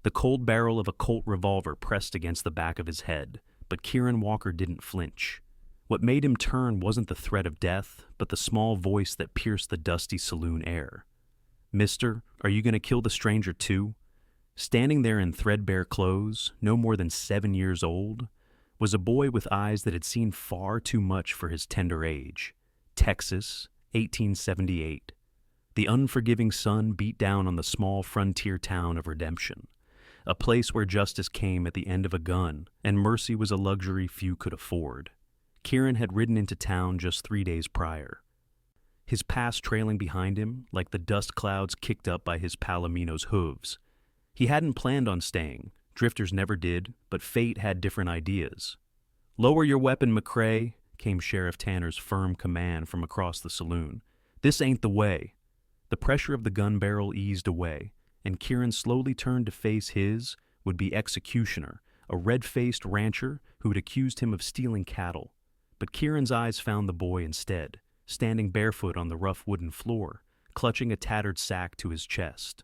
The cold barrel of a Colt revolver pressed against the back of his head, but Kieran Walker didn't flinch. What made him turn wasn't the threat of death, but the small voice that pierced the dusty saloon air. "Mister, are you going to kill the stranger too?" Standing there in threadbare clothes, no more than 7 years old, was a boy with eyes that had seen far too much for his tender age. Texas, 1878. The unforgiving sun beat down on the small frontier town of Redemption, a place where justice came at the end of a gun and mercy was a luxury few could afford. Kieran had ridden into town just 3 days prior, his past trailing behind him like the dust clouds kicked up by his Palomino's hooves. He hadn't planned on staying. Drifters never did, but fate had different ideas. "Lower your weapon, McCrae," came Sheriff Tanner's firm command from across the saloon. "This ain't the way." The pressure of the gun barrel eased away, and Kieran slowly turned to face his would-be executioner, a red-faced rancher who had accused him of stealing cattle. But Kieran's eyes found the boy instead, standing barefoot on the rough wooden floor, clutching a tattered sack to his chest.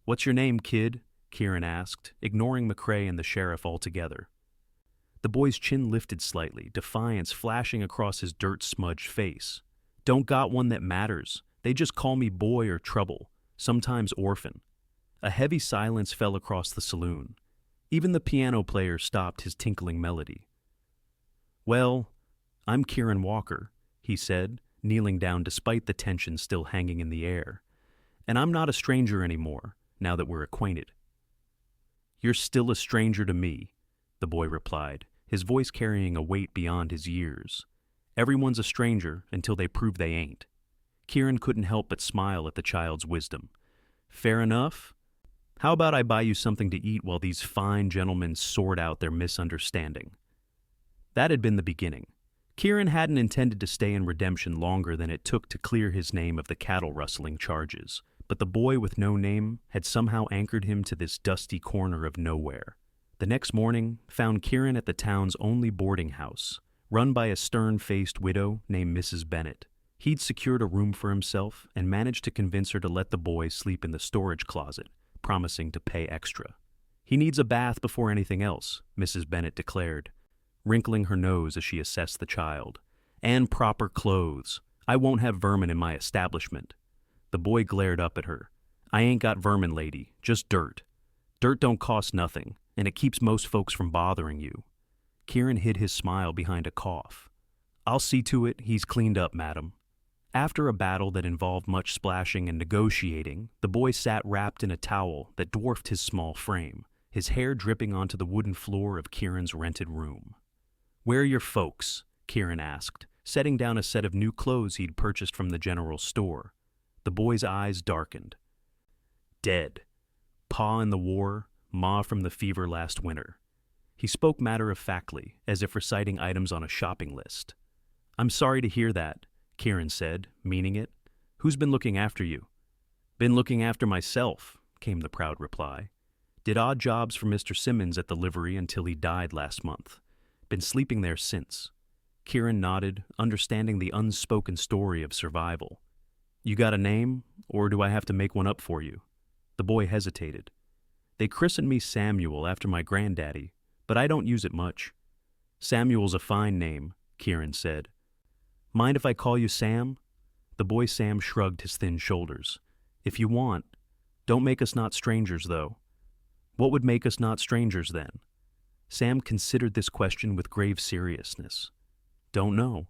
"What's your name, kid?" Kieran asked, ignoring McCrae and the sheriff altogether. The boy's chin lifted slightly, defiance flashing across his dirt-smudged face. "Don't got one that matters. They just call me Boy or Trouble, sometimes Orphan." A heavy silence fell across the saloon. Even the piano player stopped his tinkling melody. "Well, I'm Kieran Walker," he said, kneeling down despite the tension still hanging in the air. "And I'm not a stranger anymore, now that we're acquainted." "You're still a stranger to me," the boy replied, his voice carrying a weight beyond his years. "Everyone's a stranger until they prove they ain't." Kieran couldn't help but smile at the child's wisdom. "Fair enough. How about I buy you something to eat while these fine gentlemen sort out their misunderstanding?" That had been the beginning. Kieran hadn't intended to stay in Redemption longer than it took to clear his name of the cattle-rustling charges, but the boy with no name had somehow anchored him to this dusty corner of nowhere. The next morning found Kieran at the town's only boarding house, run by a stern-faced widow named Mrs. Bennett. He'd secured a room for himself and managed to convince her to let the boy sleep in the storage closet, promising to pay extra. "He needs a bath before anything else," Mrs. Bennett declared, wrinkling her nose as she assessed the child. "And proper clothes. I won't have vermin in my establishment." The boy glared up at her. "I ain't got vermin, lady, just dirt. Dirt don't cost nothing, and it keeps most folks from bothering you." Kieran hid his smile behind a cough. "I'll see to it he's cleaned up, madam." After a battle that involved much splashing and negotiating, the boy sat wrapped in a towel that dwarfed his small frame, his hair dripping onto the wooden floor of Kieran's rented room. "Where are your folks?" Kieran asked, setting down a set of new clothes he'd purchased from the general store. The boy's eyes darkened. "Dead. Pa in the war, Ma from the fever last winter." He spoke matter-of-factly, as if reciting items on a shopping list. "I'm sorry to hear that," Kieran said, meaning it. "Who's been looking after you?" "Been looking after myself," came the proud reply. "Did odd jobs for Mr. Simmons at the livery until he died last month. Been sleeping there since." Kieran nodded, understanding the unspoken story of survival. "You got a name, or do I have to make one up for you?" The boy hesitated. "They christened me Samuel after my granddaddy, but I don't use it much." "Samuel's a fine name," Kieran said. "Mind if I call you Sam?" The boy Sam shrugged his thin shoulders. "If you want. Don't make us not strangers, though." "What would make us not strangers, then?" Sam considered this question with grave seriousness. "Don't know.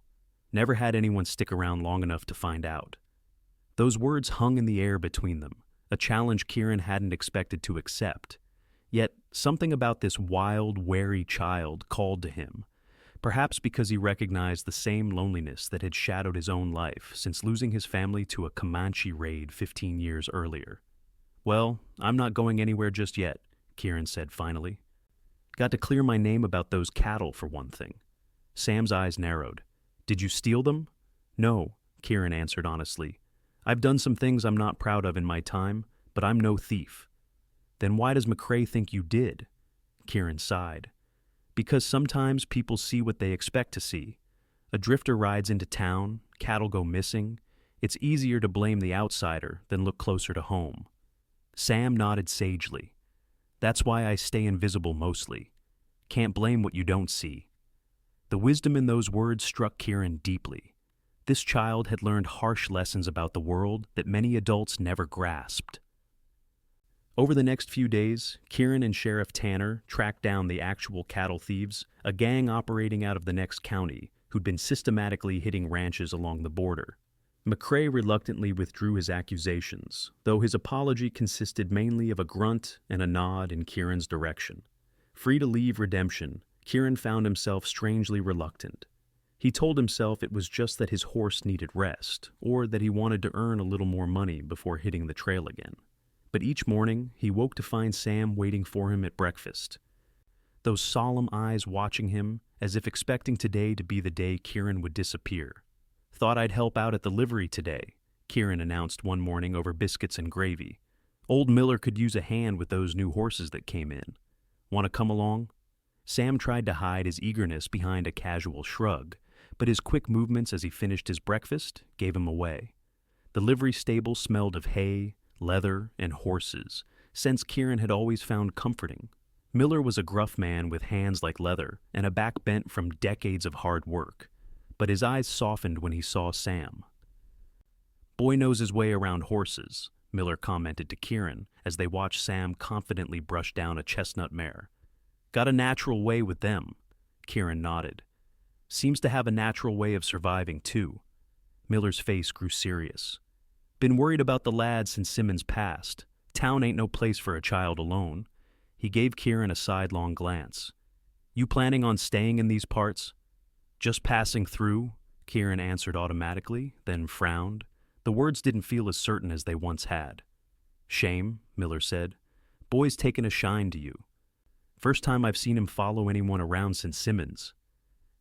Never had anyone stick around long enough to find out." Those words hung in the air between them, a challenge Kieran hadn't expected to accept. Yet something about this wild, wary child called to him, perhaps because he recognized the same loneliness that had shadowed his own life since losing his family to a Comanche raid 15 years earlier. "Well, I'm not going anywhere just yet," Kieran said finally. "Got to clear my name about those cattle, for one thing." Sam's eyes narrowed. "Did you steal them?" "No," Kieran answered honestly. "I've done some things I'm not proud of in my time, but I'm no thief." "Then why does McCrae think you did?" Kieran sighed. "Because sometimes people see what they expect to see. A drifter rides into town, cattle go missing. It's easier to blame the outsider than look closer to home." Sam nodded sagely. That's why I stay invisible mostly. Can't blame what you don't see." The wisdom in those words struck Kieran deeply. This child had learned harsh lessons about the world that many adults never grasped. Over the next few days, Kieran and Sheriff Tanner tracked down the actual cattle thieves, a gang operating out of the next county, who'd been systematically hitting ranches along the border. McCrae reluctantly withdrew his accusations, though his apology consisted mainly of a grunt and a nod in Kieran's direction. Free to leave redemption, Kieran found himself strangely reluctant. He told himself it was just that his horse needed rest, or that he wanted to earn a little more money before hitting the trail again. But each morning, he woke to find Sam waiting for him at breakfast. Those solemn eyes watching him, as if expecting today to be the day Kieran would disappear. "Thought I'd help out at the livery today," Kieran announced one morning over biscuits and gravy. "Old Miller could use a hand with those new horses that came in. Want to come along?" Sam tried to hide his eagerness behind a casual shrug, but his quick movements as he finished his breakfast gave him away. The livery stable smelled of hay, leather, and horses, scents Kieran had always found comforting. Miller was a gruff man with hands like leather and a back bent from decades of hard work, but his eyes softened when he saw Sam. "Boy knows his way around horses," Miller commented to Kieran as they watched Sam confidently brush down a chestnut mare. "Got a natural way with them," Kieran nodded. "Seems to have a natural way of surviving, too." Miller's face grew serious. "Been worried about the lad since Simmons passed. Town ain't no place for a child alone." He gave Kieran a sidelong glance. "You planning on staying in these parts?" "Just passing through," Kieran answered automatically, then frowned. The words didn't feel as certain as they once had. "Shame," Miller said. "Boy's taken a shine to you. First time I've seen him follow anyone around since Simmons."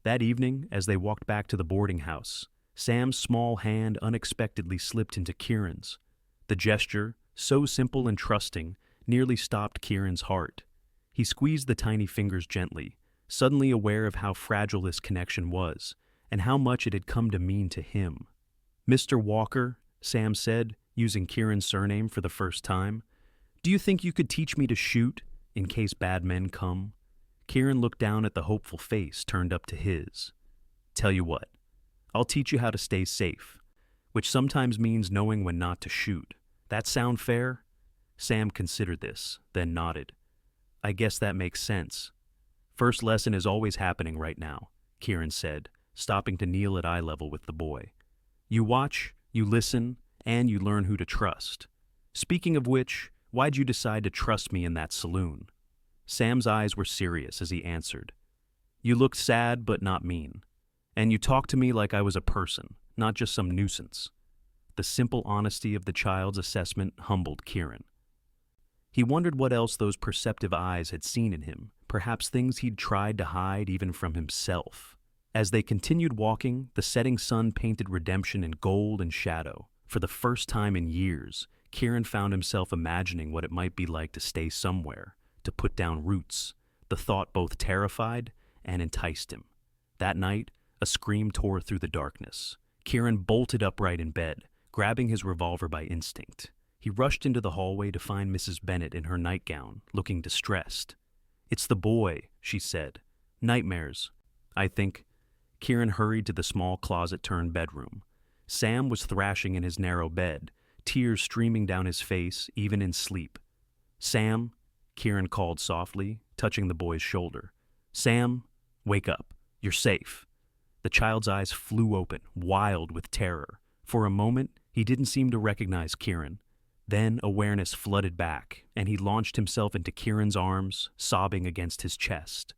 That evening, as they walked back to the boarding house, Sam's small hand unexpectedly slipped into Kieran's. The gesture, so simple and trusting, nearly stopped Kieran's heart. He squeezed the tiny fingers gently, suddenly aware of how fragile this connection was, and how much it had come to mean to him. "Mr. Walker," Sam said, using Kieran's surname for the first time, "do you think you could teach me to shoot, in case bad men come?" Kieran looked down at the hopeful face turned up to his. "Tell you what, I'll teach you how to stay safe, which sometimes means knowing when not to shoot. That sound fair?" Sam considered this, then nodded. "I guess that makes sense. First lesson is always happening right now," Kieran said, stopping to kneel at eye level with the boy. "You watch, you listen, and you learn who to trust. Speaking of which, why'd you decide to trust me in that saloon?" Sam's eyes were serious as he answered. "You looked sad but not mean. And you talked to me like I was a person, not just some nuisance." The simple honesty of the child's assessment humbled Kieran. He wondered what else those perceptive eyes had seen in him, perhaps things he'd tried to hide even from himself. As they continued walking, the setting sun painted redemption in gold and shadow. For the first time in years, Kieran found himself imagining what it might be like to stay somewhere, to put down roots. The thought both terrified and enticed him. That night, a scream tore through the darkness. Kieran bolted upright in bed, grabbing his revolver by instinct. He rushed into the hallway to find Mrs. Bennett in her nightgown, looking distressed. "It's the boy," she said. "Nightmares, I think." Kieran hurried to the small closet-turned bedroom. Sam was thrashing in his narrow bed, tears streaming down his face, even in sleep. "Sam," Kieran called softly, touching the boy's shoulder. "Sam, wake up. You're safe." The child's eyes flew open, wild with terror. For a moment, he didn't seem to recognize Kieran. Then awareness flooded back, and he launched himself into Kieran's arms, sobbing against his chest.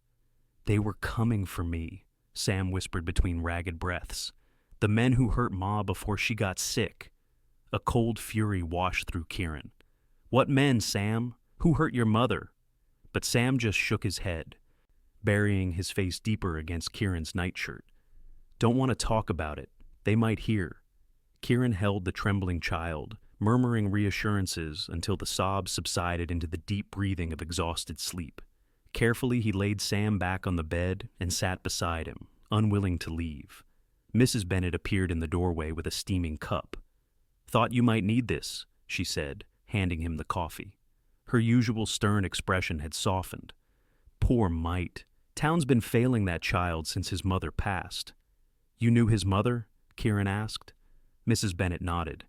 "They were coming for me," Sam whispered between ragged breaths. "The men who hurt Ma before she got sick." A cold fury washed through Kieran. "What men, Sam? Who hurt your mother?" But Sam just shook his head, burying his face deeper against Kieran's nightshirt. "Don't want to talk about it. They might hear." Kieran held the trembling child, murmuring reassurances until the sobs subsided into the deep breathing of exhausted sleep. Carefully, he laid Sam back on the bed and sat beside him, unwilling to leave. Mrs. Bennett appeared in the doorway with a steaming cup. "Thought you might need this," she said, handing him the coffee. Her usual stern expression had softened. Poor mite. Town's been failing that child since his mother passed. You knew his mother? Kieran asked. Mrs. Bennett nodded.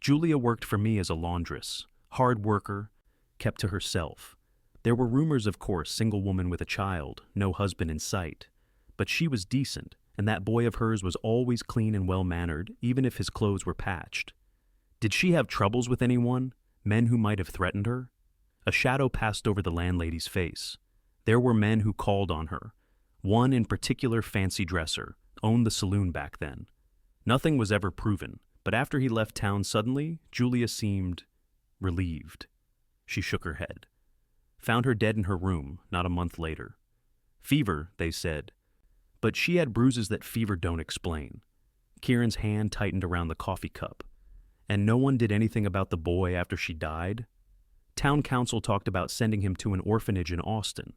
Julia worked for me as a laundress, hard worker, kept to herself. There were rumors, of course, single woman with a child, no husband in sight. But she was decent, and that boy of hers was always clean and well-mannered, even if his clothes were patched. Did she have troubles with anyone? Men who might have threatened her? A shadow passed over the landlady's face. There were men who called on her. One in particular, fancy dresser, owned the saloon back then. Nothing was ever proven, but after he left town suddenly, Julia seemed relieved. She shook her head. Found her dead in her room, not a month later. Fever, they said. But she had bruises that fever don't explain. Kieran's hand tightened around the coffee cup. And no one did anything about the boy after she died? Town council talked about sending him to an orphanage in Austin,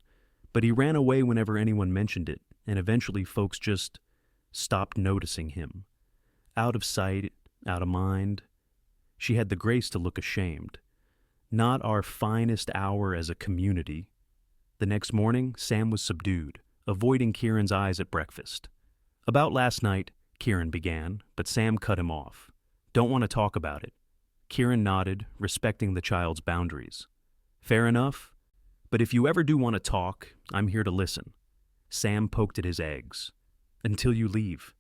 but he ran away whenever anyone mentioned it, and eventually folks just stopped noticing him. Out of sight, out of mind. She had the grace to look ashamed. Not our finest hour as a community. The next morning, Sam was subdued, avoiding Kieran's eyes at breakfast. About last night, Kieran began, but Sam cut him off. Don't want to talk about it. Kieran nodded, respecting the child's boundaries. Fair enough, but if you ever do want to talk, I'm here to listen. Sam poked at his eggs. Until you leave.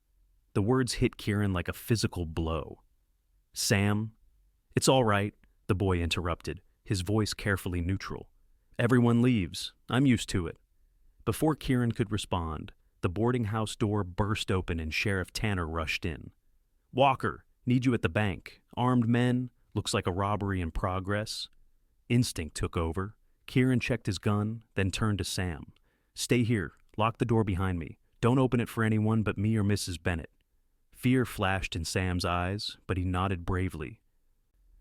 The words hit Kieran like a physical blow. Sam, it's all right, the boy interrupted, his voice carefully neutral. Everyone leaves. I'm used to it. Before Kieran could respond, the boarding house door burst open and Sheriff Tanner rushed in. Walker, need you at the bank. Armed men, looks like a robbery in progress. Instinct took over. Kieran checked his gun, then turned to Sam. Stay here. Lock the door behind me. Don't open it for anyone but me or Mrs. Bennett. Fear flashed in Sam's eyes, but he nodded bravely.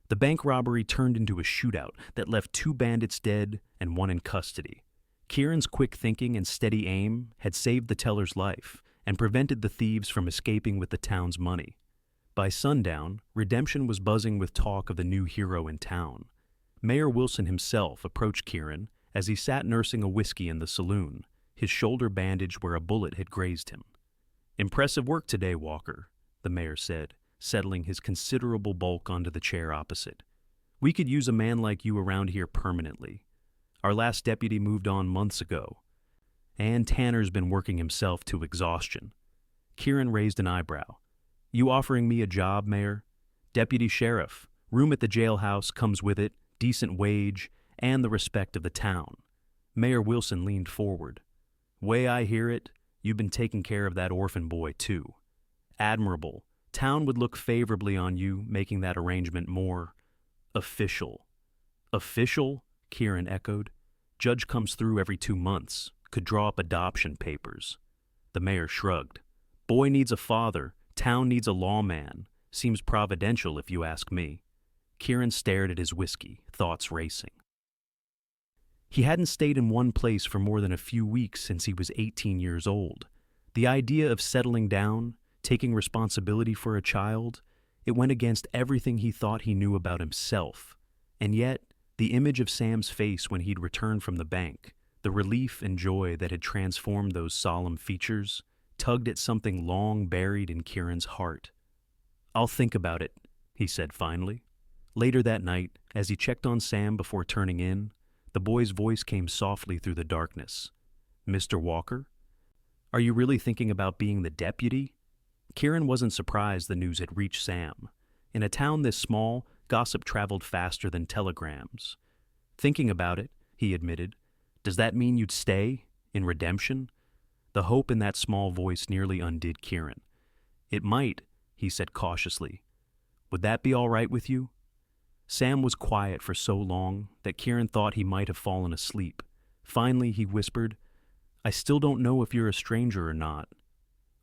The bank robbery turned into a shootout that left 2 bandits dead and 1 in custody. Kieran's quick thinking and steady aim had saved the teller's life and prevented the thieves from escaping with the town's money. By sundown, Redemption was buzzing with talk of the new hero in town. Mayor Wilson himself approached Kieran as he sat nursing a whiskey in the saloon, his shoulder bandaged where a bullet had grazed him. Impressive work today, Walker, the mayor said, settling his considerable bulk onto the chair opposite. We could use a man like you around here permanently. Our last deputy moved on months ago, and Tanner's been working himself to exhaustion. Kieran raised an eyebrow. You offering me a job, Mayor? Deputy Sheriff. Room at the jailhouse comes with it, decent wage, and the respect of the town. Mayor Wilson leaned forward. Way I hear it, you've been taking care of that orphan boy, too. Admirable. Town would look favorably on you, making that arrangement more official. Official? Kieran echoed. Judge comes through every 2 months. Could draw up adoption papers. The mayor shrugged. Boy needs a father. Town needs a lawman. Seems providential if you ask me. Kieran stared at his whiskey, thoughts racing. He hadn't stayed in one place for more than a few weeks since he was 18 years old. The idea of settling down, taking responsibility for a child, it went against everything he thought he knew about himself. And yet, the image of Sam's face when he'd returned from the bank, the relief and joy that had transformed those solemn features, tugged at something long buried in Kieran's heart. I'll think about it, he said finally. Later that night, as he checked on Sam before turning in, the boy's voice came softly through the darkness. Mr. Walker? Are you really thinking about being the deputy? Kieran wasn't surprised the news had reached Sam. In a town this small, gossip traveled faster than telegrams. Thinking about it, he admitted. Does that mean you'd stay? In Redemption? The hope in that small voice nearly undid Kieran. It might, he said cautiously. Would that be all right with you? Sam was quiet for so long that Kieran thought he might have fallen asleep. Finally, he whispered, I still don't know if you're a stranger or not.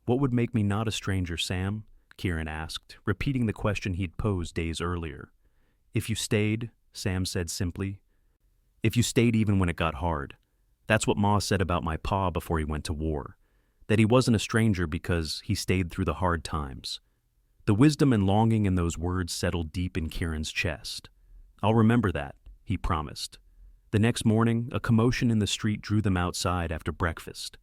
What would make me not a stranger, Sam? Kieran asked, repeating the question he'd posed days earlier. If you stayed, Sam said simply. If you stayed even when it got hard. That's what Ma said about my pa before he went to war. That he wasn't a stranger because he stayed through the hard times. The wisdom and longing in those words settled deep in Kieran's chest. I'll remember that, he promised, The next morning, a commotion in the street drew them outside after breakfast.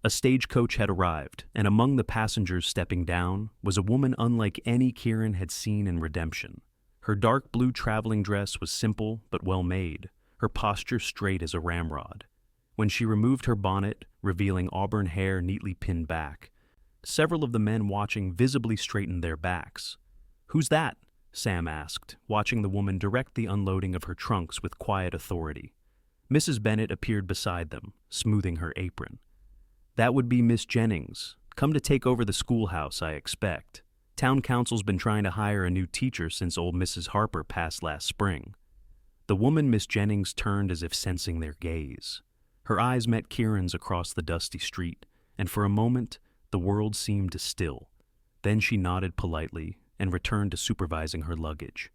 A stagecoach had arrived, and among the passengers stepping down was a woman unlike any Kieran had seen in Redemption. Her dark blue traveling dress was simple but well made, her posture straight as a ramrod. When she removed her bonnet, revealing auburn hair neatly pinned back, several of the men watching visibly straightened their backs. "Who's that?" Sam asked, watching the woman direct the unloading of her trunks with quiet authority. Mrs. Bennett appeared beside them, smoothing her apron. "That would be Miss Jennings. Come to take over the schoolhouse, I expect. Town council's been trying to hire a new teacher since old Mrs. Harper passed last spring." The woman Miss Jennings turned as if sensing their gaze. Her eyes met Kieran's across the dusty street, and for a moment the world seemed to still. Then she nodded politely and returned to supervising her luggage.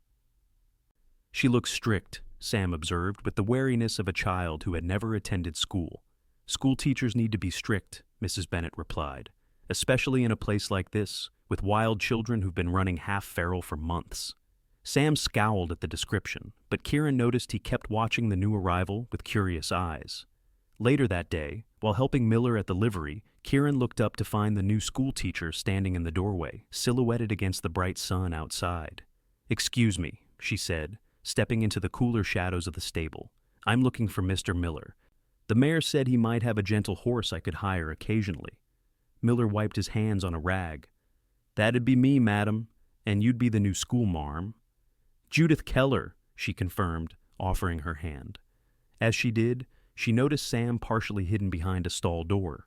"She looks strict," Sam observed with the wariness of a child who had never attended school. "School teachers need to be strict," Mrs. Bennett replied, "especially in a place like this, with wild children who've been running half-feral for months." Sam scowled at the description, but Kieran noticed he kept watching the new arrival with curious eyes. Later that day, while helping Miller at the livery, Kieran looked up to find the new school teacher standing in the doorway, silhouetted against the bright sun outside. "Excuse me," she said, stepping into the cooler shadows of the stable. "I'm looking for Mr. Miller. The mayor said he might have a gentle horse I could hire occasionally." Miller wiped his hands on a rag. "That'd be me, madam, and you'd be the new schoolmarm." "Judith Keller," she confirmed, offering her hand. As she did, she noticed Sam partially hidden behind a stall door.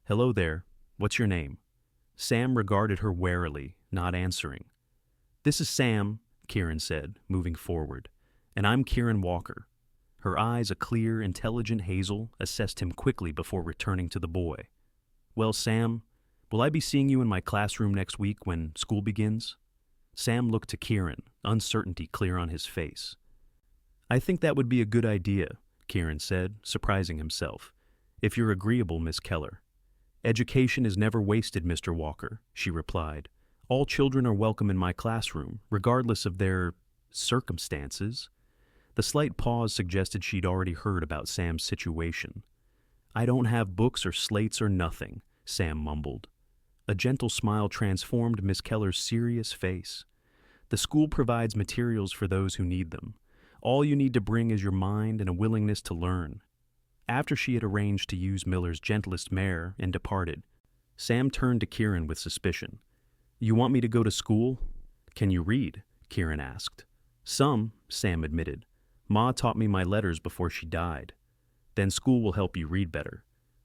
"Hello there. What's your name?" Sam regarded her warily, not answering. "This is Sam," Kieran said, moving forward, "and I'm Kieran Walker." Her eyes, a clear, intelligent hazel, assessed him quickly before returning to the boy. "Well, Sam, will I be seeing you in my classroom next week when school begins?" Sam looked to Kieran, uncertainty clear on his face. "I think that would be a good idea," Kieran said, surprising himself. "If you're agreeable, Miss Keller." "Education is never wasted, Mr. Walker," she replied. "All children are welcome in my classroom, regardless of their circumstances." The slight pause suggested she'd already heard about Sam's situation. "I don't have books or slates or nothing," Sam mumbled. A gentle smile transformed Miss Keller's serious face. "The school provides materials for those who need them. All you need to bring is your mind and a willingness to learn." After she had arranged to use Miller's gentlest mare and departed, Sam turned to Kieran with suspicion. "You want me to go to school?" "Can you read?" Kieran asked. "Some," Sam admitted. "Ma taught me my letters before she died." "Then school will help you read better.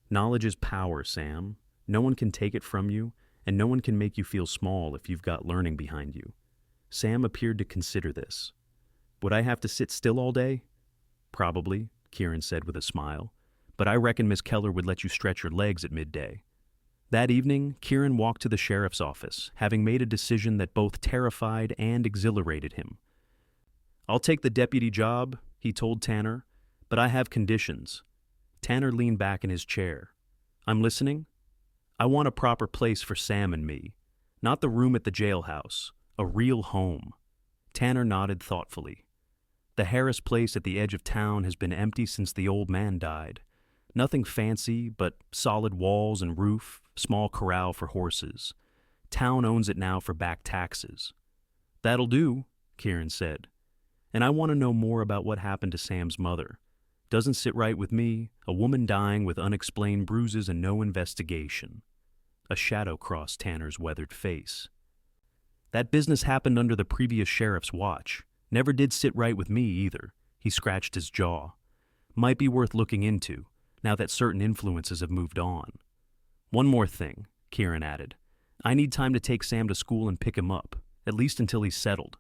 Knowledge is power, Sam. No one can take it from you, and no one can make you feel small if you've got learning behind you." Sam appeared to consider this. "Would I have to sit still all day?" "Probably," Kieran said with a smile. "But I reckon Miss Keller would let you stretch your legs at midday." That evening, Kieran walked to the sheriff's office, having made a decision that both terrified and exhilarated him. "I'll take the deputy job," he told Tanner, "but I have conditions." Tanner leaned back in his chair. "I'm listening." "I want a proper place for Sam and me. Not the room at the jailhouse. A real home." Tanner nodded thoughtfully. "The Harris place at the edge of town has been empty since the old man died. Nothing fancy, but solid walls and roof, small corral for horses. Town owns it now for back taxes." "That'll do," Kieran said. "And I want to know more about what happened to Sam's mother. Doesn't sit right with me, a woman dying with unexplained bruises and no investigation." A shadow crossed Tanner's weathered face. "That business happened under the previous sheriff's watch. Never did sit right with me either." He scratched his jaw. "Might be worth looking into, now that certain influences have moved on." "One more thing," Kieran added. "I need time to take Sam to school and pick him up, at least until he's settled."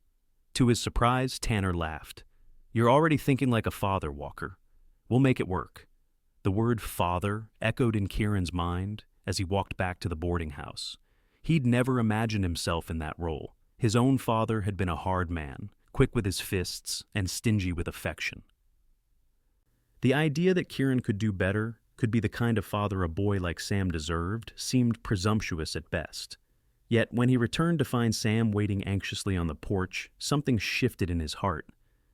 To his surprise, Tanner laughed. "You're already thinking like a father, Walker. We'll make it work." The word father echoed in Kieran's mind as he walked back to the boarding house. He'd never imagined himself in that role. His own father had been a hard man, quick with his fists and stingy with affection. The idea that Kieran could do better, could be the kind of father a boy like Sam deserved, seemed presumptuous at best. Yet when he returned to find Sam waiting anxiously on the porch, something shifted in his heart.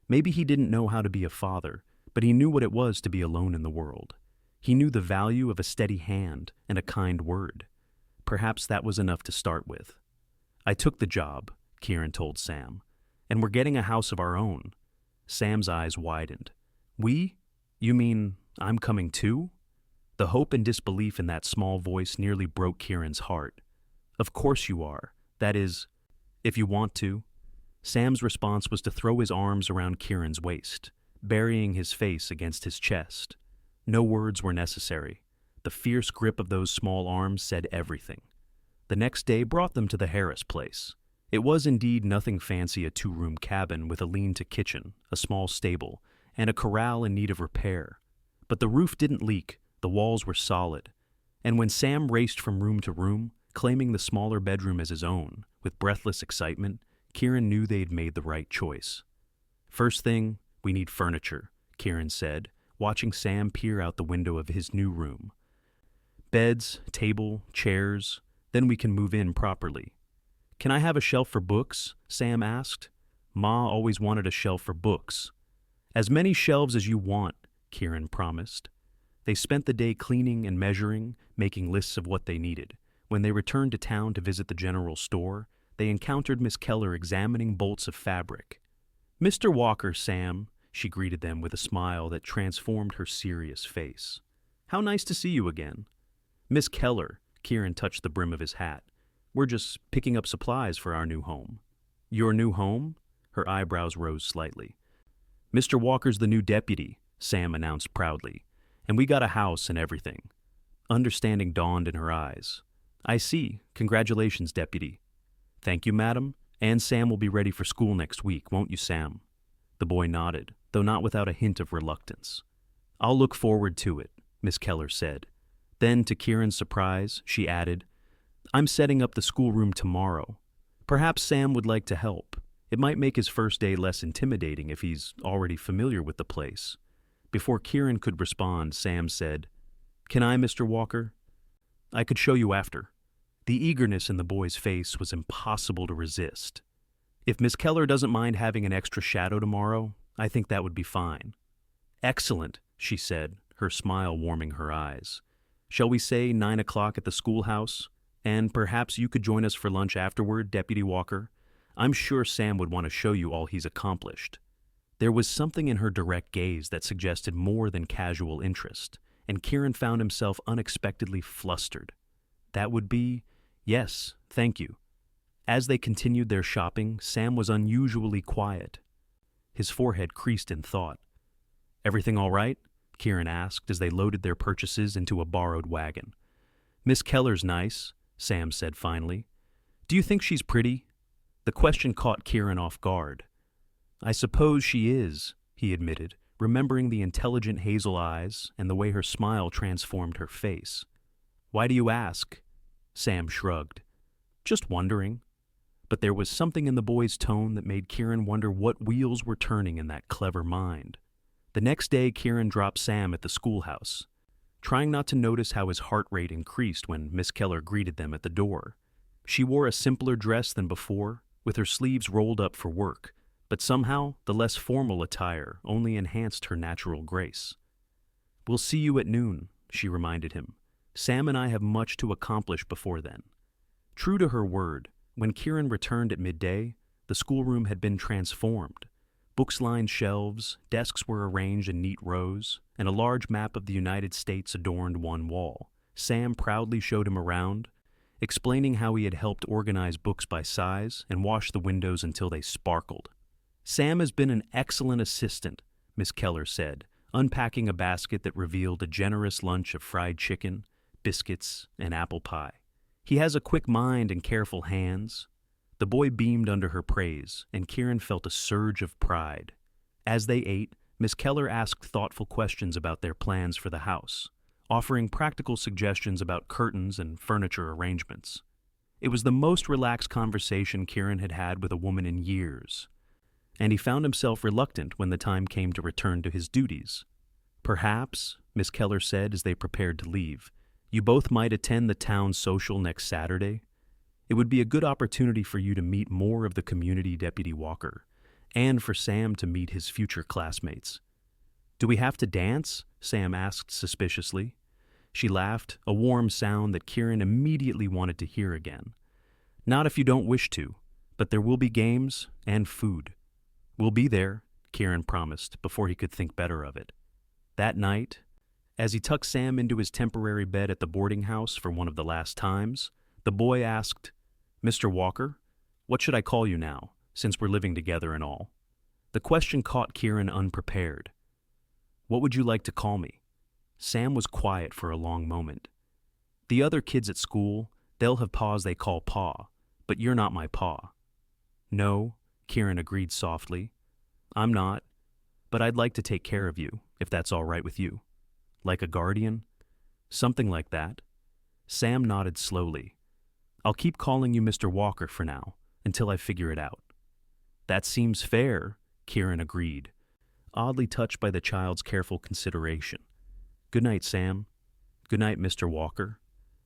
Maybe he didn't know how to be a father, but he knew what it was to be alone in the world. He knew the value of a steady hand and a kind word. Perhaps that was enough to start with. "I took the job," Kieran told Sam, "and we're getting a house of our own." Sam's eyes widened. "We? You mean I'm coming too?" The hope and disbelief in that small voice nearly broke Kieran's heart. "Of course you are. That is, if you want to." Sam's response was to throw his arms around Kieran's waist, burying his face against his chest. No words were necessary. The fierce grip of those small arms said everything. The next day brought them to the Harris place. It was indeed nothing fancy, a two-room cabin with a lean-to kitchen, a small stable, and a corral in need of repair. But the roof didn't leak, the walls were solid. And when Sam raced from room to room, claiming the smaller bedroom as his own, with breathless excitement, Kieran knew they'd made the right choice. "First thing, we need furniture," Kieran said, watching Sam peer out the window of his new room. "Beds, table, chairs, then we can move in properly." "Can I have a shelf for books?" Sam asked. "Ma always wanted a shelf for books." "As many shelves as you want," Kieran promised. They spent the day cleaning and measuring, making lists of what they needed. When they returned to town to visit the general store, they encountered Miss Keller examining bolts of fabric. "Mr. Walker, Sam," she greeted them with a smile that transformed her serious face. "How nice to see you again." "Miss Keller," Kieran touched the brim of his hat. "We're just picking up supplies for our new home." "Your new home?" Her eyebrows rose slightly. "Mr. Walker's the new deputy," Sam announced proudly. "And we got a house and everything." Understanding dawned in her eyes. "I see. Congratulations, deputy." "Thank you, madam. And Sam will be ready for school next week, won't you, Sam?" The boy nodded, though not without a hint of reluctance. "I'll look forward to it," Miss Keller said. Then, to Kieran's surprise, she added, "I'm setting up the schoolroom tomorrow. Perhaps Sam would like to help. It might make his first day less intimidating if he's already familiar with the place." Before Kieran could respond, Sam said, "Can I, Mr. Walker?" "I could show you after." The eagerness in the boy's face was impossible to resist. "If Miss Keller doesn't mind having an extra shadow tomorrow, I think that would be fine." "Excellent," she said, her smile warming her eyes. "Shall we say 9 o'clock at the schoolhouse? And perhaps you could join us for lunch afterward, Deputy Walker. I'm sure Sam would want to show you all he's accomplished." There was something in her direct gaze that suggested more than casual interest, and Kieran found himself unexpectedly flustered. That would be, "Yes, thank you." As they continued their shopping, Sam was unusually quiet. His forehead creased in thought. "Everything all right?" Kieran asked as they loaded their purchases into a borrowed wagon. "Miss Keller's nice," Sam said finally. "Do you think she's pretty?" The question caught Kieran off guard. "I suppose she is," he admitted, remembering the intelligent hazel eyes and the way her smile transformed her face. "Why do you ask?" Sam shrugged. "Just wondering." But there was something in the boy's tone that made Kieran wonder what wheels were turning in that clever mind. The next day, Kieran dropped Sam at the schoolhouse, trying not to notice how his heart rate increased when Miss Keller greeted them at the door. She wore a simpler dress than before, with her sleeves rolled up for work, but somehow the less formal attire only enhanced her natural grace. "We'll see you at noon," she reminded him. "Sam and I have much to accomplish before then." True to her word, when Kieran returned at midday, the schoolroom had been transformed. Books lined shelves, desks were arranged in neat rows, and a large map of the United States adorned one wall. Sam proudly showed him around, explaining how he had helped organize books by size and wash the windows until they sparkled. "Sam has been an excellent assistant," Miss Keller said, unpacking a basket that revealed a generous lunch of fried chicken, biscuits, and apple pie. "He has a quick mind and careful hands." The boy beamed under her praise, and Kieran felt a surge of pride. As they ate, Miss Keller asked thoughtful questions about their plans for the house, offering practical suggestions about curtains and furniture arrangements. It was the most relaxed conversation Kieran had had with a woman in years, and he found himself reluctant when the time came to return to his duties. "Perhaps," Miss Keller said as they prepared to leave, "you both might attend the town social next Saturday. It would be a good opportunity for you to meet more of the community, Deputy Walker, and for Sam to meet his future classmates." Do we have to dance? Sam asked suspiciously. She laughed, a warm sound that Kieran immediately wanted to hear again. Not if you don't wish to, but there will be games and food. We'll be there, Kieran promised before he could think better of it. That night, as he tucked Sam into his temporary bed at the boarding house for one of the last times, the boy asked, "Mr. Walker, what should I call you now, since we're living together and all?" The question caught Kieran unprepared. "What would you like to call me?" Sam was quiet for a long moment. "The other kids at school, they'll have paws they call Pa, but you're not my Pa." "No," Kieran agreed softly. "I'm not, but I'd like to take care of you, if that's all right with you. Like a guardian? Something like that." Sam nodded slowly. "I'll keep calling you Mr. Walker for now, until I figure it out." "That seems fair," Kieran agreed, oddly touched by the child's careful consideration. "Good night, Sam. Good night, Mr. Walker."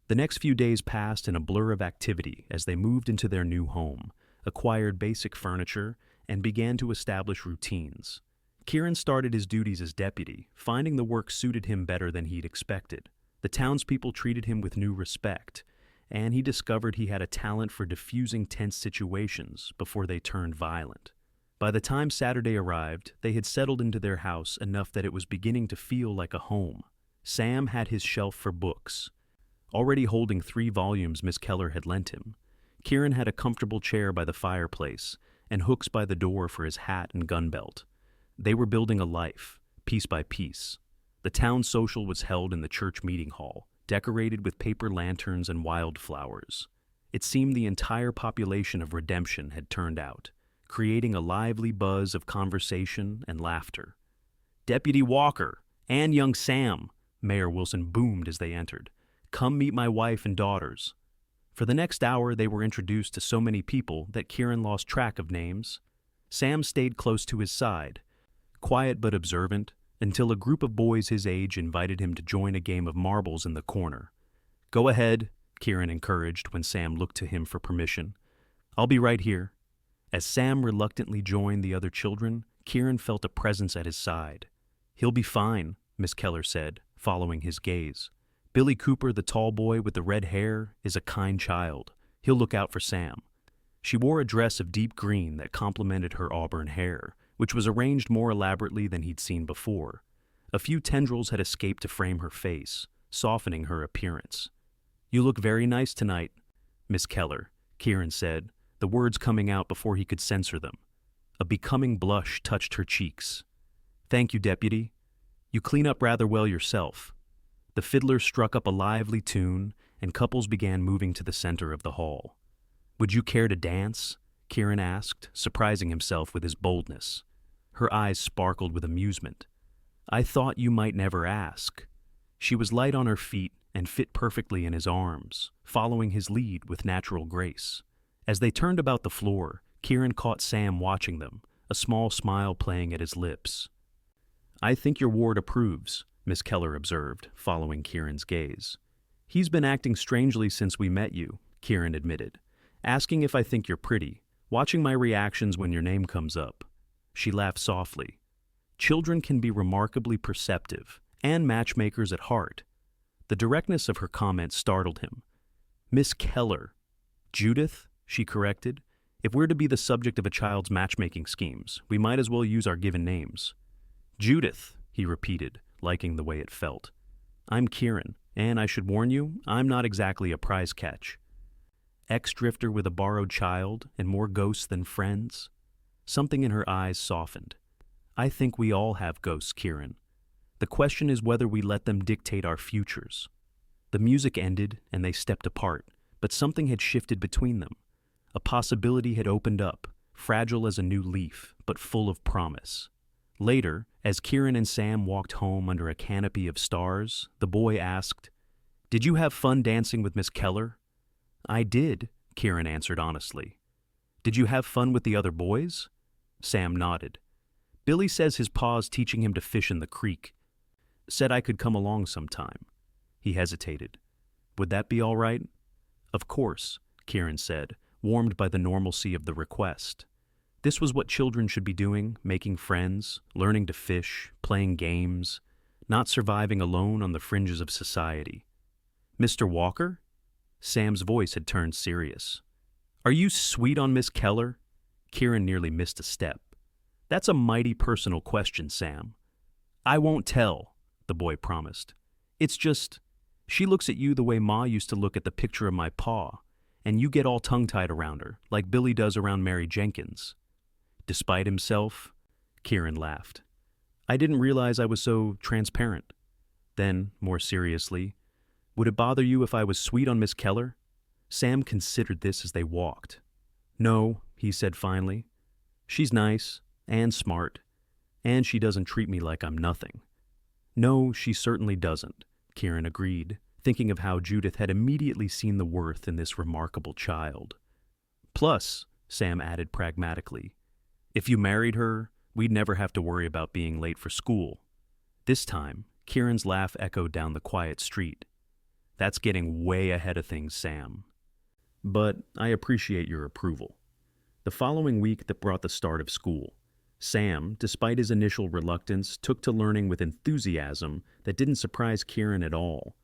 The next few days passed in a blur of activity as they moved into their new home, acquired basic furniture, and began to establish routines. Kieran started his duties as deputy, finding the work suited him better than he'd expected. The townspeople treated him with new respect, and he discovered he had a talent for diffusing tense situations before they turned violent. By the time Saturday arrived, they had settled into their house enough that it was beginning to feel like a home. Sam had his shelf for books, already holding 3 volumes Miss Keller had lent him. Kieran had a comfortable chair by the fireplace and hooks by the door for his hat and gun belt. They were building a life, piece by piece. The town social was held in the church meeting hall, decorated with paper lanterns and wildflowers. It seemed the entire population of Redemption had turned out, creating a lively buzz of conversation and laughter. "Deputy Walker and young Sam," Mayor Wilson boomed as they entered. "Come meet my wife and daughters." For the next hour, they were introduced to so many people that Kieran lost track of names. Sam stayed close to his side, quiet but observant, until a group of boys his age invited him to join a game of marbles in the corner. "Go ahead," Kieran encouraged when Sam looked to him for permission. "I'll be right here." As Sam reluctantly joined the other children, Kieran felt a presence at his side. "He'll be fine," Miss Keller said, following his gaze. "Billy Cooper, the tall boy with the red hair, is a kind child. He'll look out for Sam." She wore a dress of deep green that complemented her auburn hair, which was arranged more elaborately than he'd seen before. A few tendrils had escaped to frame her face, softening her appearance. "You look very nice tonight, Miss Keller," Kieran said, the words coming out before he could censor them. A becoming blush touched her cheeks. "Thank you, Deputy. You clean up rather well yourself." The fiddler struck up a lively tune, and couples began moving to the center of the hall. "Would you care to dance?" Kieran asked, surprising himself with his boldness. Her eyes sparkled with amusement. "I thought you might never ask." She was light on her feet and fit perfectly in his arms, following his lead with natural grace. As they turned about the floor, Kieran caught Sam watching them, a small smile playing at his lips. "I think your ward approves," Miss Keller observed, following Kieran's gaze. "He's been acting strangely since we met you," Kieran admitted, "asking if I think you're pretty, watching my reactions when your name comes up." She laughed softly. Children can be remarkably perceptive, and matchmakers at heart. The directness of her comment startled him. "Miss Keller." "Judith," she corrected. "If we're to be the subject of a child's matchmaking schemes, we might as well use our given names." "Judith," he repeated, liking the way it felt. "I'm Kieran, and I should warn you, I'm not exactly a prize catch." Ex-drifter with a borrowed child and more ghosts than friends? Something in her eyes softened. "I think we all have ghosts, Kieran. The question is whether we let them dictate our futures." The music ended and they stepped apart, but something had shifted between them. A possibility had opened up, fragile as a new leaf, but full of promise. Later, as Kieran and Sam walked home under a canopy of stars, the boy asked, "Did you have fun dancing with Miss Keller?" "I did," Kieran answered honestly. "Did you have fun with the other boys?" Sam nodded. "Billy says his pa's teaching him to fish in the creek. Said I could come along sometime." He hesitated. "Would that be all right?" "Of course," Kieran said, warmed by the normalcy of the request. This was what children should be doing, making friends, learning to fish, playing games, not surviving alone on the fringes of society. "Mr. Walker?" Sam's voice had turned serious. "Are you sweet on Miss Keller?" Kieran nearly missed a step. "That's a mighty personal question, Sam." "I won't tell," the boy promised. "It's just, she looks at you the way Ma used to look at the picture of my pa, and you get all tongue-tied around her, like Billy does around Mary Jenkins." Despite himself, Kieran laughed. "I didn't realize I was so transparent." Then, more seriously, "Would it bother you if I was sweet on Miss Keller?" Sam considered this as they walked. "No," he said finally. "She's nice and smart, and she doesn't treat me like I'm nothing." "No, she certainly doesn't," Kieran agreed, thinking of how Judith had immediately seen the worth in this remarkable child. "Plus," Sam added pragmatically, "if you married her, we'd never have to worry about being late for school." This time, Kieran's laugh echoed down the quiet street. "That's getting way ahead of things, Sam. But I appreciate your approval." The following week that brought the start of school, Sam, despite his initial reluctance, took to learning with enthusiasm that didn't surprise Kieran at all.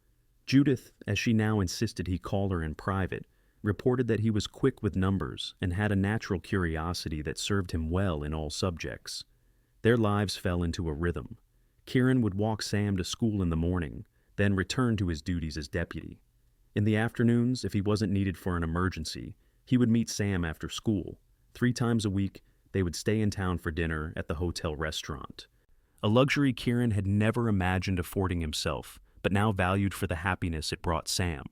Judith, as she now insisted he call her in private, reported that he was quick with numbers and had a natural curiosity that served him well in all subjects. Their lives fell into a rhythm. Kieran would walk Sam to school in the morning, then return to his duties as deputy. In the afternoons, if he wasn't needed for an emergency, he would meet Sam after school. 3 times a week, they would stay in town for dinner at the hotel restaurant. A luxury Kieran had never imagined affording himself, but now valued for the happiness it brought Sam.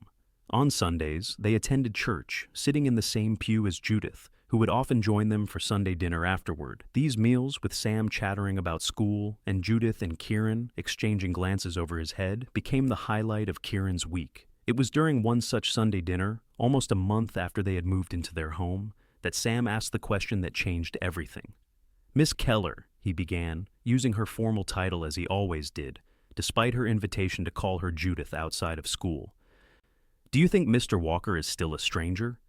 On Sundays, they attended church, sitting in the same pew as Judith, who would often join them for Sunday dinner afterward. These meals, with Sam chattering about school and Judith and Kieran exchanging glances over his head, became the highlight of Kieran's week. It was during one such Sunday dinner, almost a month after they had moved into their home, that Sam asked the question that changed everything. "Miss Keller," he began, using her formal title as he always did, despite her invitation to call her Judith outside of school. "Do you think Mr. Walker is still a stranger?"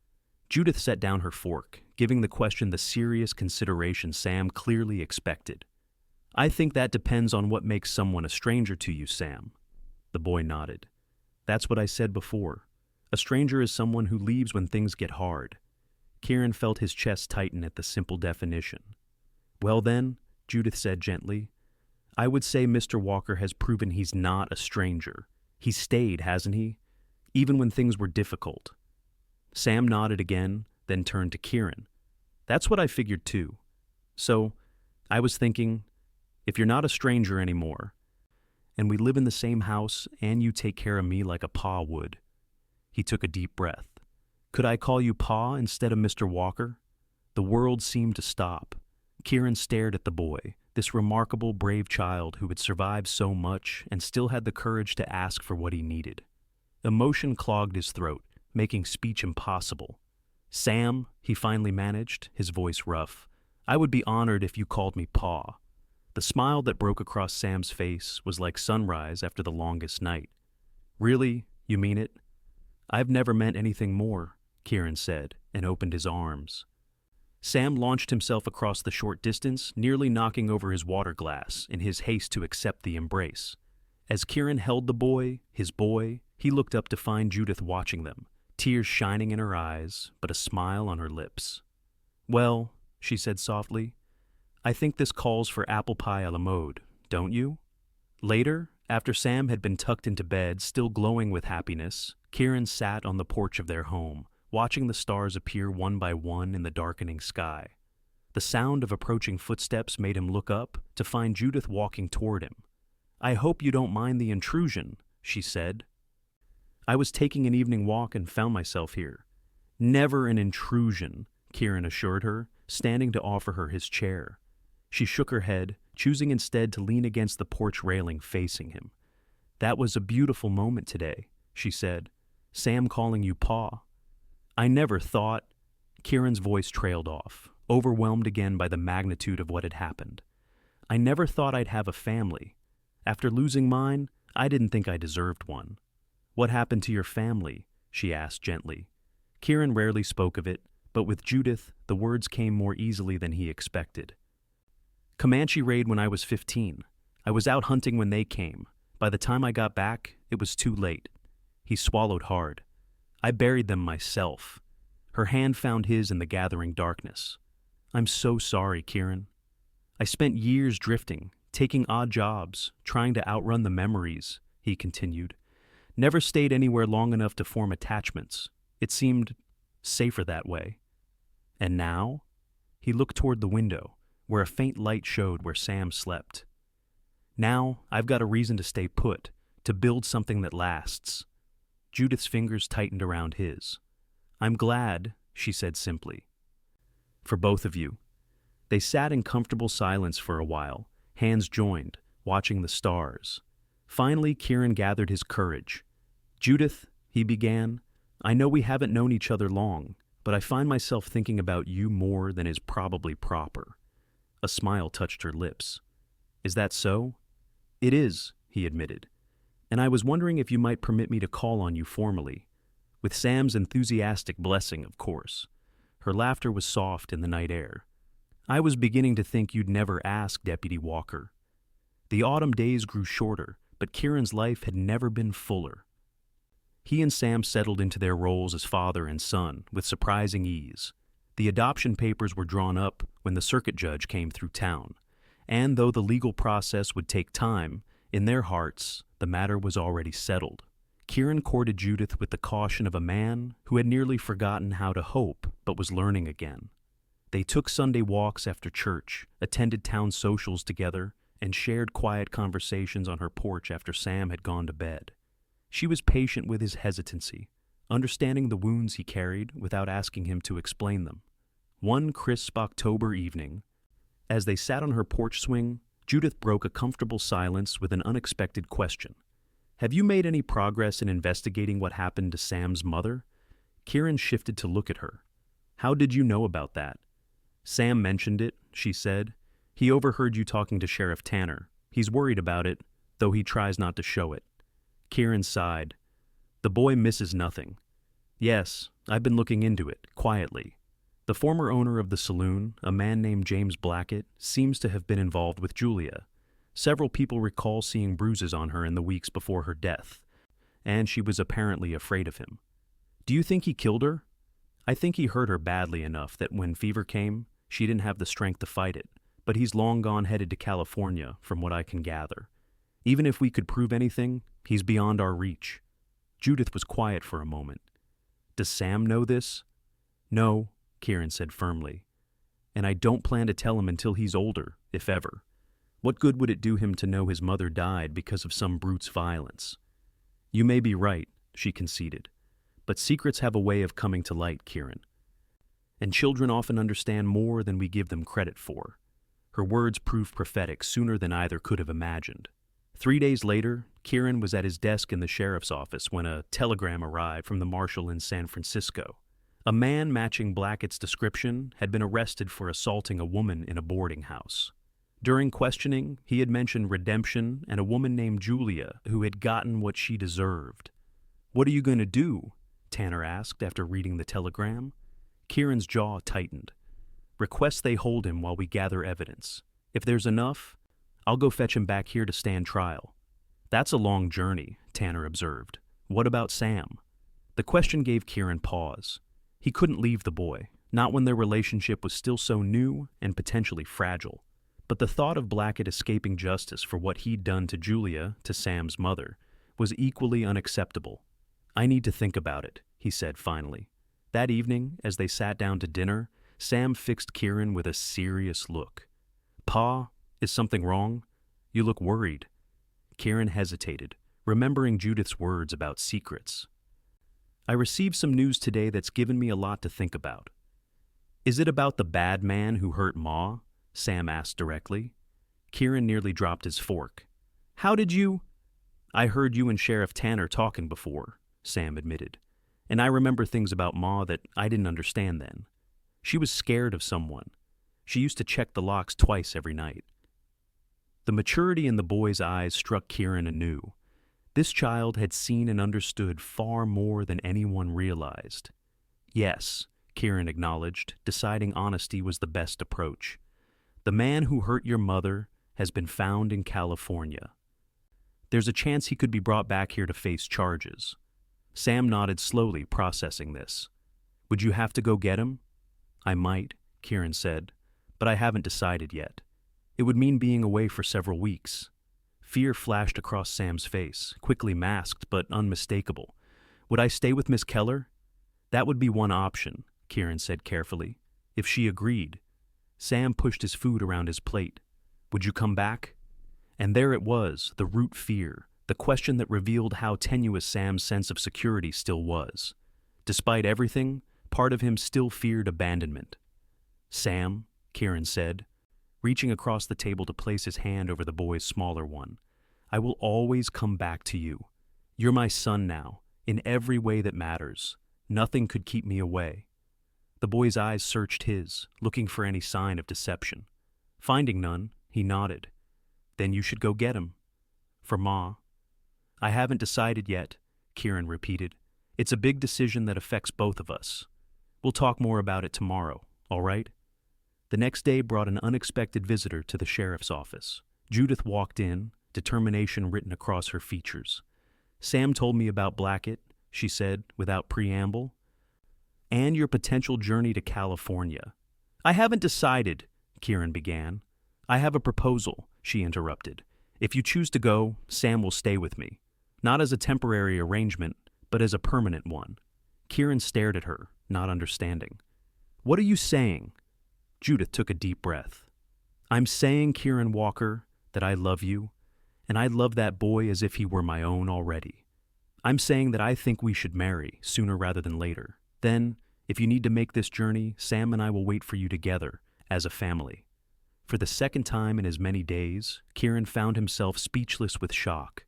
Judith set down her fork, giving the question the serious consideration Sam clearly expected. "I think that depends on what makes someone a stranger to you, Sam." The boy nodded. "That's what I said before. A stranger is someone who leaves when things get hard." Kieran felt his chest tighten at the simple definition. "Well then," Judith said gently, "I would say Mr. Walker has proven he's not a stranger. He's stayed, hasn't he? Even when things were difficult." Sam nodded again, then turned to Kieran. "That's what I figured too. So, I was thinking, if you're not a stranger anymore, and we live in the same house and you take care of me like a pa would." He took a deep breath. "Could I call you Pa instead of Mr. Walker?" The world seemed to stop. Kieran stared at the boy, this remarkable, brave child who had survived so much and still had the courage to ask for what he needed. Emotion clogged his throat, making speech impossible. "Sam," he finally managed, his voice rough, "I would be honored if you called me Pa." The smile that broke across Sam's face was like sunrise after the longest night. "Really? You mean it?" "I've never meant anything more," Kieran said, and opened his arms. Sam launched himself across the short distance, nearly knocking over his water glass in his haste to accept the embrace. As Kieran held the boy, his boy, he looked up to find Judith watching them, tears shining in her eyes, but a smile on her lips. "Well," she said softly, "I think this calls for apple pie a la mode, don't you?" Later, after Sam had been tucked into bed, still glowing with happiness, Kieran sat on the porch of their home, watching the stars appear one by one in the darkening sky. The sound of approaching footsteps made him look up to find Judith walking toward him. "I hope you don't mind the intrusion," she said. "I was taking an evening walk and found myself here." "Never an intrusion," Kieran assured her, standing to offer her his chair. She shook her head, choosing instead to lean against the porch railing facing him. "That was a beautiful moment today," she said. "Sam calling you Pa." "I never thought—" Kieran's voice trailed off, overwhelmed again by the magnitude of what had happened. "I never thought I'd have a family. After losing mine, I didn't think I deserved one." "What happened to your family?" she asked gently. Kieran rarely spoke of it, but with Judith, the words came more easily than he expected. Comanche raid when I was 15. I was out hunting when they came. By the time I got back, it was too late. He swallowed hard. I buried them myself. Her hand found his in the gathering darkness. I'm so sorry, Kieran. I spent years drifting, taking odd jobs, trying to outrun the memories, he continued. Never stayed anywhere long enough to form attachments. It seemed safer that way. And now? He looked toward the window, where a faint light showed where Sam slept. Now, I've got a reason to stay put, to build something that lasts. Judith's fingers tightened around his. I'm glad, she said simply. For both of you. They sat in comfortable silence for a while, hands joined, watching the stars. Finally, Kieran gathered his courage. Judith, he began, I know we haven't known each other long, but I find myself thinking about you more than is probably proper. A smile touched her lips. Is that so? It is, he admitted. And I was wondering if you might permit me to call on you formally. With Sam's enthusiastic blessing, of course. Her laughter was soft in the night air. I was beginning to think you'd never ask, Deputy Walker. The autumn days grew shorter, but Kieran's life had never been fuller. He and Sam settled into their roles as father and son with surprising ease. The adoption papers were drawn up when the circuit judge came through town, and though the legal process would take time, in their hearts, the matter was already settled. Kieran courted Judith with the caution of a man who had nearly forgotten how to hope but was learning again. They took Sunday walks after church, attended town socials together, and shared quiet conversations on her porch after Sam had gone to bed. She was patient with his hesitancy, understanding the wounds he carried without asking him to explain them. One crisp October evening, as they sat on her porch swing, Judith broke a comfortable silence with an unexpected question. Have you made any progress in investigating what happened to Sam's mother? Kieran shifted to look at her. How did you know about that? Sam mentioned it, she said. He overheard you talking to Sheriff Tanner. He's worried about it, though he tries not to show it. Kieran sighed. The boy misses nothing. Yes, I've been looking into it, quietly. The former owner of the saloon, a man named James Blackett, seems to have been involved with Julia. Several people recall seeing bruises on her in the weeks before her death, and she was apparently afraid of him. Do you think he killed her? I think he hurt her badly enough that when fever came, she didn't have the strength to fight it, but he's long gone headed to California, from what I can gather. Even if we could prove anything, he's beyond our reach. Judith was quiet for a moment. Does Sam know this? No, Kieran said firmly. And I don't plan to tell him until he's older, if ever. What good would it do him to know his mother died because of some brute's violence? You may be right, she conceded. But secrets have a way of coming to light, Kieran. And children often understand more than we give them credit for. Her words proved prophetic sooner than either could have imagined. 3 days later, Kieran was at his desk in the sheriff's office when a telegram arrived from the marshal in San Francisco. A man matching Blackett's description had been arrested for assaulting a woman in a boarding house. During questioning, he had mentioned redemption and a woman named Julia who had gotten what she deserved. What are you going to do? Tanner asked after reading the telegram. Kieran's jaw tightened. Request they hold him while we gather evidence. If there's enough, I'll go fetch him back here to stand trial. That's a long journey, Tanner observed. What about Sam? The question gave Kieran pause. He couldn't leave the boy, not when their relationship was still so new and potentially fragile. But the thought of Blackett escaping justice for what he'd done to Julia, to Sam's mother, was equally unacceptable. I need to think about it, he said finally. That evening, as they sat down to dinner, Sam fixed Kieran with a serious look. Pa, is something wrong? You look worried. Kieran hesitated, remembering Judith's words about secrets. I received some news today that's given me a lot to think about. Is it about the bad man who hurt Ma? Sam asked directly. Kieran nearly dropped his fork. How did you? I heard you and Sheriff Tanner talking before, Sam admitted. And I remember things about Ma that I didn't understand then. She was scared of someone. She used to check the locks twice every night. The maturity in the boy's eyes struck Kieran anew. This child had seen and understood far more than anyone realized. Yes, Kieran acknowledged, deciding honesty was the best approach. The man who hurt your mother has been found in California. There's a chance he could be brought back here to face charges. Sam nodded slowly, processing this. Would you have to go get him? I might, Kieran said, but I haven't decided yet. It would mean being away for several weeks. Fear flashed across Sam's face, quickly masked but unmistakable. Would I stay with Miss Keller? That would be one option, Kieran said carefully. If she agreed. Sam pushed his food around his plate. Would you come back? And there it was, the root fear, the question that revealed how tenuous Sam's sense of security still was. Despite everything, part of him still feared abandonment. Sam, Kieran said, reaching across the table to place his hand over the boy's smaller one, I will always come back to you. You're my son now, in every way that matters. Nothing could keep me away. The boy's eyes searched his, looking for any sign of deception. Finding none, he nodded. Then you should go get him. For Ma. I haven't decided yet, Kieran repeated. It's a big decision that affects both of us. We'll talk more about it tomorrow, all right? The next day brought an unexpected visitor to the sheriff's office. Judith walked in, determination written across her features. Sam told me about Blackett, she said, without preamble, and your potential journey to California. I haven't decided, Kieran began. I have a proposal, she interrupted. If you choose to go, Sam will stay with me. Not as a temporary arrangement, but as a permanent one. Kieran stared at her, not understanding. What are you saying? Judith took a deep breath. I'm saying, Kieran Walker, that I love you, and I love that boy as if he were my own already. I'm saying that I think we should marry, sooner rather than later. Then, if you need to make this journey, Sam and I will wait for you together, as a family. For the second time in as many days, Kieran found himself speechless with shock.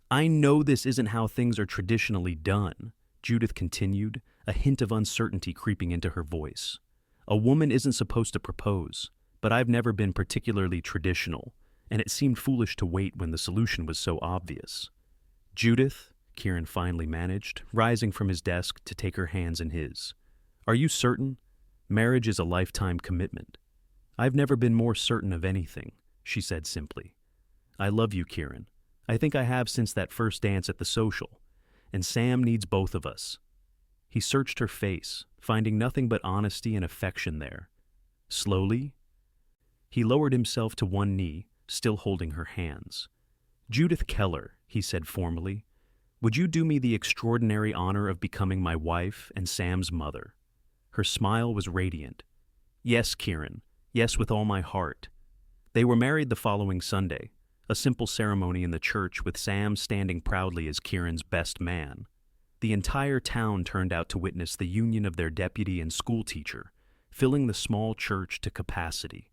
I know this isn't how things are traditionally done, Judith continued, a hint of uncertainty creeping into her voice. A woman isn't supposed to propose, but I've never been particularly traditional, and it seemed foolish to wait when the solution was so obvious. Judith, Kieran finally managed, rising from his desk to take her hands in his. Are you certain? Marriage is a lifetime commitment. I've never been more certain of anything, she said simply. I love you, Kieran. I think I have since that first dance at the social, and Sam needs both of us. He searched her face, finding nothing but honesty and affection there. Slowly, he lowered himself to one knee, still holding her hands. Judith Keller, he said formally, would you do me the extraordinary honor of becoming my wife and Sam's mother? Her smile was radiant. Yes, Kieran. Yes, with all my heart. They were married the following Sunday, a simple ceremony in the church with Sam standing proudly as Kieran's best man. The entire town turned out to witness the union of their deputy and schoolteacher, filling the small church to capacity.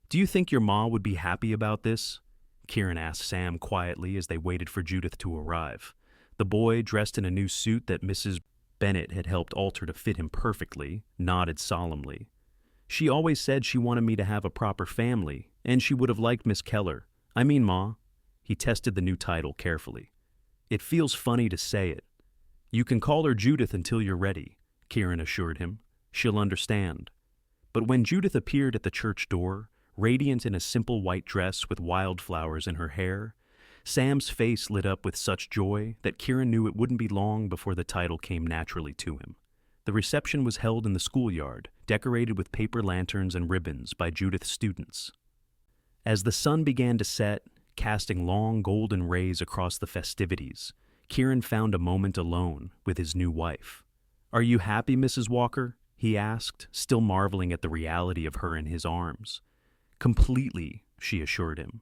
Do you think your ma would be happy about this? Kieran asked Sam quietly as they waited for Judith to arrive. The boy, dressed in a new suit that Mrs. Bennett had helped alter to fit him perfectly, nodded solemnly. She always said she wanted me to have a proper family, and she would have liked Miss Keller. I mean, Ma. He tested the new title carefully. It feels funny to say it. You can call her Judith until you're ready, Kieran assured him. She'll understand. But when Judith appeared at the church door, radiant in a simple white dress with wildflowers in her hair, Sam's face lit up with such joy that Kieran knew it wouldn't be long before the title came naturally to him. The reception was held in the schoolyard, decorated with paper lanterns and ribbons by Judith's students. As the sun began to set, casting long golden rays across the festivities, Kieran found a moment alone with his new wife. Are you happy, Mrs. Walker? He asked, still marveling at the reality of her in his arms. Completely, she assured him.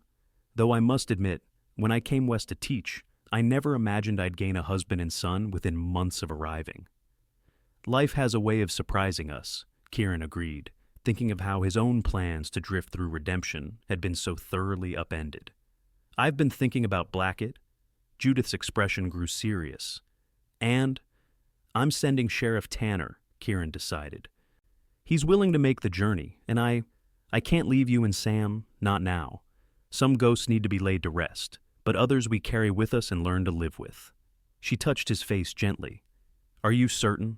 Though I must admit, when I came west to teach, I never imagined I'd gain a husband and son within months of arriving. Life has a way of surprising us, Kieran agreed, thinking of how his own plans to drift through redemption had been so thoroughly upended. I've been thinking about Blackett. Judith's expression grew serious. And I'm sending Sheriff Tanner, Kieran decided. He's willing to make the journey, and I can't leave you and Sam, not now. Some ghosts need to be laid to rest, but others we carry with us and learn to live with. She touched his face gently. Are you certain?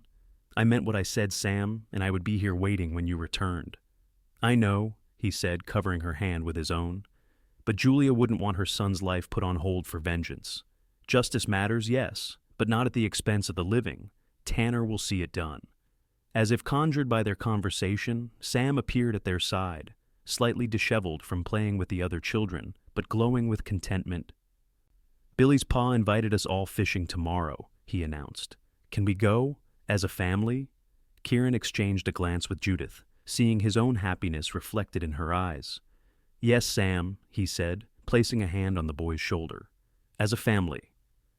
I meant what I said, Sam, and I would be here waiting when you returned." "I know," he said, covering her hand with his own. "But Julia wouldn't want her son's life put on hold for vengeance. Justice matters, yes, but not at the expense of the living. Tanner will see it done." As if conjured by their conversation, Sam appeared at their side, slightly disheveled from playing with the other children, but glowing with contentment. "Billy's pa invited us all fishing tomorrow," he announced. "Can we go? As a family?" Kieran exchanged a glance with Judith, seeing his own happiness reflected in her eyes. "Yes, Sam," he said, placing a hand on the boy's shoulder. "As a family."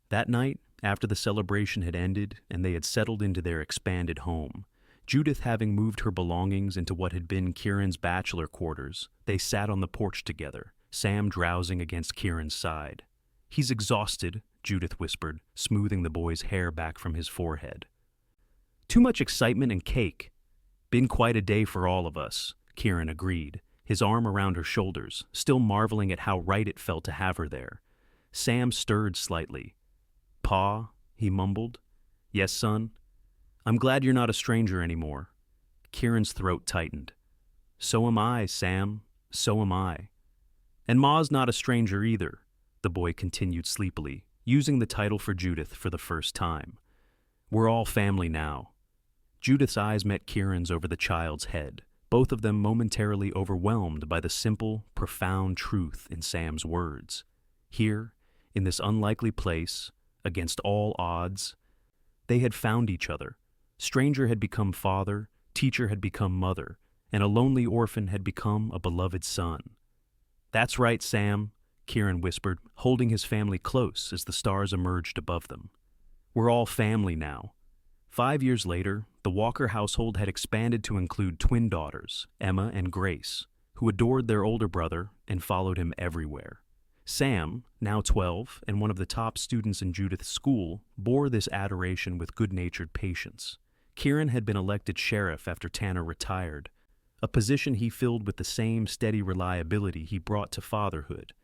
That night, after the celebration had ended and they had settled into their expanded home, Judith having moved her belongings into what had been Kieran's bachelor quarters, they sat on the porch together, Sam drowsing against Kieran's side. "He's exhausted," Judith whispered, smoothing the boy's hair back from his forehead. "Too much excitement and cake." "Been quite a day for all of us," Kieran agreed, his arm around her shoulders, still marveling at how right it felt to have her there. Sam stirred slightly. "Pa," he mumbled. "Yes, son?" "I'm glad you're not a stranger anymore." Kieran's throat tightened. "So am I, Sam. So am I." "And Ma's not a stranger either," the boy continued sleepily, using the title for Judith for the first time. "We're all family now." Judith's eyes met Kieran's over the child's head, both of them momentarily overwhelmed by the simple, profound truth in Sam's words. Here, in this unlikely place, against all odds, they had found each other. Stranger had become father, teacher had become mother, and a lonely orphan had become a beloved son. "That's right, Sam," Kieran whispered, holding his family close as the stars emerged above them. "We're all family now." 5 years later, the Walker household had expanded to include twin daughters, Emma and Grace, who adored their older brother and followed him everywhere. Sam, now 12 and one of the top students in Judith's school, bore this adoration with good-natured patience. Kieran had been elected sheriff after Tanner retired, a position he filled with the same steady reliability he brought to fatherhood.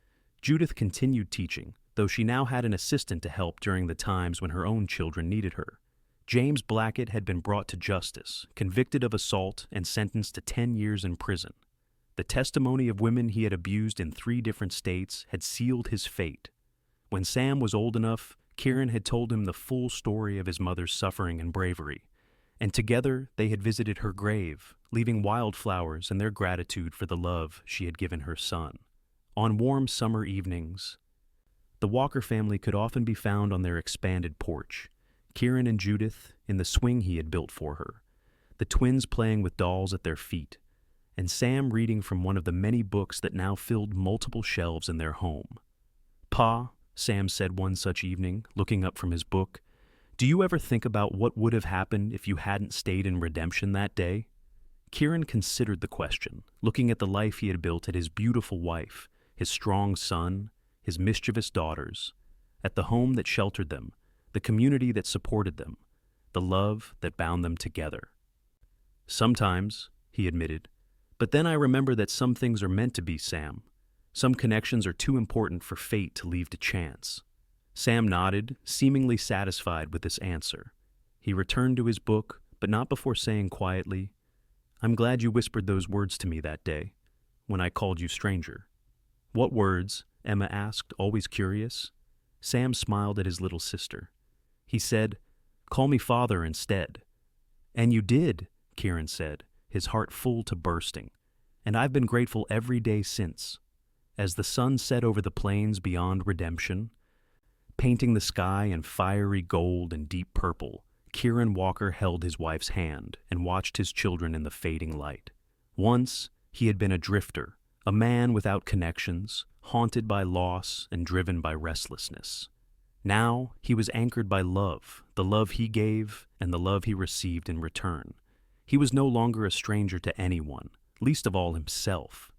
Judith continued teaching, though she now had an assistant to help during the times when her own children needed her. James Blackett had been brought to justice, convicted of assault, and sentenced to 10 years in prison. The testimony of women he had abused in 3 different states had sealed his fate. When Sam was old enough, Kieran had told him the full story of his mother's suffering and bravery, and together they had visited her grave, leaving wildflowers in their gratitude for the love she had given her son. On warm summer evenings, the Walker family could often be found on their expanded porch, Kieran and Judith in the swing he had built for her, the twins playing with dolls at their feet, and Sam reading from one of the many books that now filled multiple shelves in their home. "Pa," Sam said one such evening, looking up from his book, "do you ever think about what would have happened if you hadn't stayed in Redemption that day?" Kieran considered the question, looking at the life he had built at his beautiful wife, his strong son, his mischievous daughters, at the home that sheltered them, the community that supported them, the love that bound them together. "Sometimes," he admitted, "but then I remember that some things are meant to be, Sam. Some connections are too important for fate to leave to chance." Sam nodded, seemingly satisfied with this answer. He returned to his book, but not before saying quietly, "I'm glad you whispered those words to me that day, when I called you stranger." "What words?" Emma asked, always curious. Sam smiled at his little sister. He said, "Call me father instead." "And you did," Kieran said, his heart full to bursting, "and I've been grateful every day since." As the sun set over the plains beyond Redemption, painting the sky in fiery gold and deep purple, Kieran Walker held his wife's hand and watched his children in the fading light. Once, he had been a drifter, a man without connections, haunted by loss and driven by restlessness. Now, he was anchored by love, the love he gave and the love he received in return. He was no longer a stranger to anyone, least of all himself.